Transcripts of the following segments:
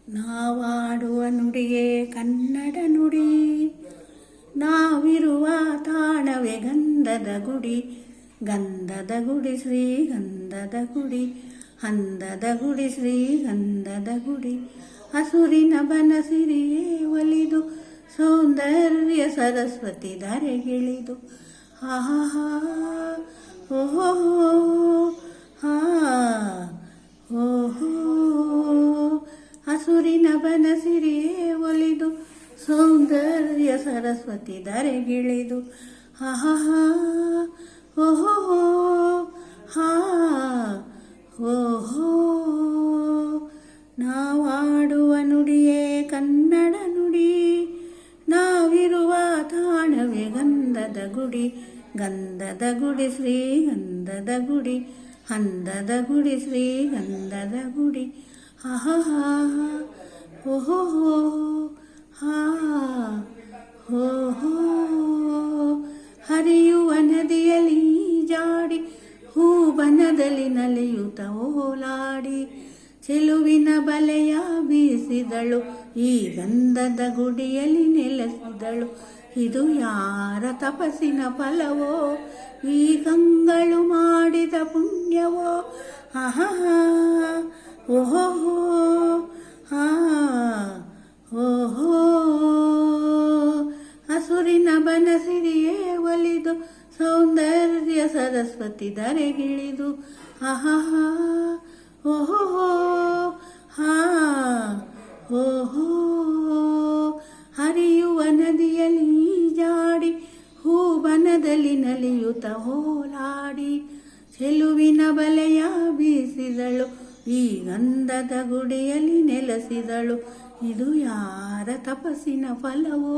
ನಾವಾಡುವ ನುಡಿಯೇ ಕನ್ನಡ ನುಡಿ, ನಾವಿರುವ ತಾಣವೇ ಗಂಧದ ಗುಡಿ. ಗಂಧದ ಗುಡಿ ಶ್ರೀಗಂಧದ ಗುಡಿ, ಅಂದದ ಗುಡಿ ಶ್ರೀಗಂಧದ ಗುಡಿ. ಹಸುರಿನ ಬನಸಿರಿಯೇ ಒಲಿದು ಸೌಂದರ್ಯ ಸರಸ್ವತಿ ಧರೆಗಿಳಿದು. ಆಹಾ ಓಹೋ ಹಾ ಓಹೋ. ಹಸುರಿನ ಬನಸಿರಿಯೇ ಒಲಿದು ಸೌಂದರ್ಯ ಸರಸ್ವತಿ ಧರೆಗಿಳಿದು. ಆಹಾ ಓಹೋ ಹಾ ಓಹೋ. ನಾವಾಡುವ ನುಡಿಯೇ ಕನ್ನಡ ನುಡಿ, ನಾವಿರುವ ತಾಣವೇ ಗಂಧದ ಗುಡಿ. ಗಂಧದ ಗುಡಿ ಶ್ರೀಗಂಧದ ಗುಡಿ, ಅಂದದ ಗುಡಿ ಶ್ರೀಗಂಧದ ಗುಡಿ. ಆಹಾ ಓಹೋ ಹಾ ಓಹೋ. ಹರಿಯುವ ನದಿಯಲ್ಲಿ ಜಾಡಿ, ಹೂಬನದಲ್ಲಿ ನಲಿಯುತ್ತ ಓಲಾಡಿ. ಚೆಲುವಿನ ಬಲೆಯ ಬೀಸಿದಳು, ಈ ಗಂಧದ ಗುಡಿಯಲ್ಲಿ ನೆಲೆಸಿದಳು. ಇದು ಯಾರ ತಪಸ್ಸಿನ ಫಲವೋ, ಈ ಗಂಗಳು ಮಾಡಿದ ಪುಣ್ಯವೋ. ಆಹಾ ಓಹೋ ಹಾ ಓಹೋ. ಹಸುರಿನ ಬನಸಿರಿಯೇ ಒಲಿದು ಸೌಂದರ್ಯ ಸರಸ್ವತಿ ಧರೆಗಿಳಿದು. ಆಹಾ ಓಹೋ ಹಾ ಓಹೋ. ಹರಿಯುವ ನದಿಯಲ್ಲಿ ಜಾಡಿ, ಹೂಬನದಲ್ಲಿ ನಲಿಯುತ್ತ ಹೋಲಾಡಿ. ಚೆಲುವಿನ ಬಲೆಯ ಬೀಸಿದಳು, ಈ ಗಂಧದ ಗುಡಿಯಲ್ಲಿ ನೆಲೆಸಿದಳು. ಇದು ಯಾರ ತಪಸ್ಸಿನ ಫಲವೋ,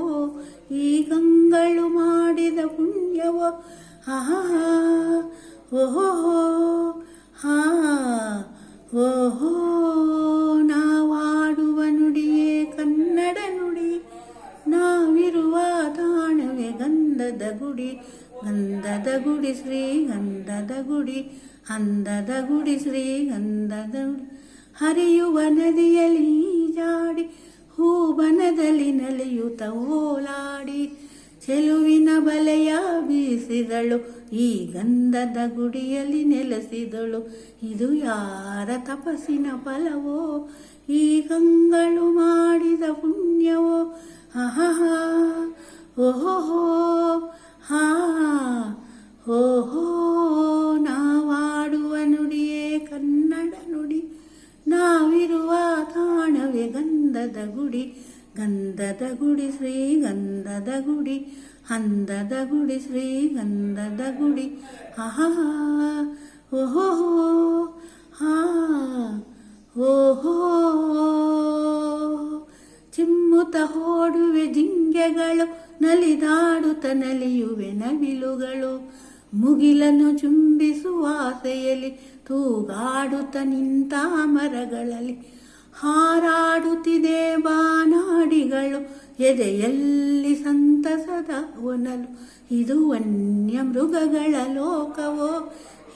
ಈ ಗಂಗಳು ಮಾಡಿದ ಪುಣ್ಯವೋ. ಆಹಾ ಓಹೋ ಹಾ ಓಹೋ. ನಾವಾಡುವ ನುಡಿಯೇ ಕನ್ನಡ ನುಡಿ, ನಾವಿರುವ ತಾಣವೇ ಗಂಧದ ಗುಡಿ. ಗಂಧದ ಗುಡಿ ಶ್ರೀಗಂಧದ ಗುಡಿ, ಅಂದದ ಗುಡಿ ಶ್ರೀಗಂಧದ ಗುಡಿ. ಹರಿಯುವ ನದಿಯಲ್ಲಿ ಜಾಡಿ, ಹೂಬನದಲ್ಲಿ ನಲಿಯುತ್ತ ಓಲಾಡಿ. ಚೆಲುವಿನ ಬಲೆಯ ಬೀಸಿದಳು, ಈ ಗಂಧದ ಗುಡಿಯಲ್ಲಿ ನೆಲೆಸಿದಳು. ಇದು ಯಾರ ತಪಸ್ಸಿನ ಫಲವೋ, ಈ ಗಂಗಳು ಮಾಡಿದ ಪುಣ್ಯವೋ. ಆಹಾ ಓಹೋ ಹಾ ಓಹೋ. ನಾವಾಡುವ ನುಡಿಯೇ ಕನ್ನಡ ನುಡಿ, ನಾವಿರುವ ತಾಣವೇ ಗಂಧದ ಗುಡಿ. ಗಂಧದ ಗುಡಿ ಶ್ರೀಗಂಧದ ಗುಡಿ, ಅಂದದ ಗುಡಿ ಶ್ರೀಗಂಧದ ಗುಡಿ. ಆಹಾ ಓಹೋ ಹಾ ಓಹೋ. ಚಿಮ್ಮುತ್ತ ಓಡುವೆ ಜಿಂಗೆಗಳು, ನಲಿದಾಡುತ್ತ ನಲಿಯುವೆ ನವಿಲುಗಳು. ಮುಗಿಲನ್ನು ಚುಂಬಿಸುವ ಆಸೆಯಲ್ಲಿ ತೂಗಾಡುತ್ತ ನಿಂತ ಮರಗಳಲ್ಲಿ. ಹಾರಾಡುತ್ತಿದೆ ಬಾನಾಡಿಗಳು, ಎದೆಯಲ್ಲಿ ಸಂತಸದ ಒನಲು. ಇದು ವನ್ಯ ಮೃಗಗಳ ಲೋಕವೋ,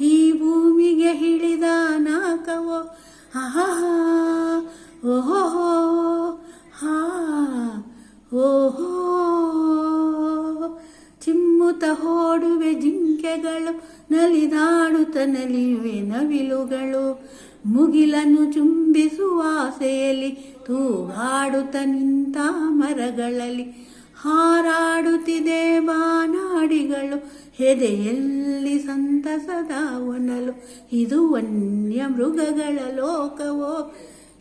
ಈ ಭೂಮಿಗೆ ಹಿಡಿದ ನಾಕವೋ. ಆಹಾ ಓಹೋ ಹಾ ಓಹೋ. ಚಿಮ್ಮುತ್ತ ಓಡುವೆ ಜಿಂಕೆಗಳು, ನಲಿದಾಡುತ್ತ ನಲಿಯುವೆ ನವಿಲುಗಳು. ಮುಗಿಲನ್ನು ಚುಂಬಿಸುವ ಆಸೆಯಲ್ಲಿ ತೂಗಾಡುತ್ತ ನಿಂತ ಮರಗಳಲ್ಲಿ. ಹಾರಾಡುತ್ತಿದೆ ಬಾನಾಡಿಗಳು, ಎದೆಯಲ್ಲಿ ಸಂತಸದ ಒನಲು. ಇದು ವನ್ಯ ಮೃಗಗಳ ಲೋಕವೋ,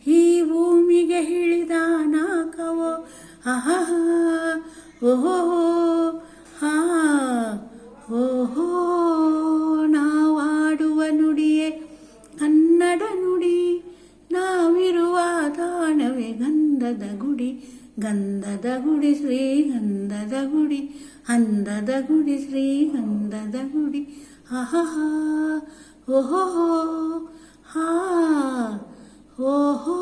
ಈ ಭೂಮಿಗೆ ಹಿಡಿದ ನಾಕವೋ. ಆಹಾ ಓಹೋ ಹಾ ಓಹೋ. ನಾವಾಡುವ ನುಡಿಯೇ ಕನ್ನಡ ನುಡಿ, ನಾವಿರುವ ತಾಣವೇ ಗಂಧದ ಗುಡಿ. ಗಂಧದ ಗುಡಿ ಶ್ರೀಗಂಧದ ಗುಡಿ, ಅಂದದ ಗುಡಿ ಶ್ರೀಗಂಧದ ಗುಡಿ. ಆಹಾ ಓಹೋ ಹಾ ಓಹೋ.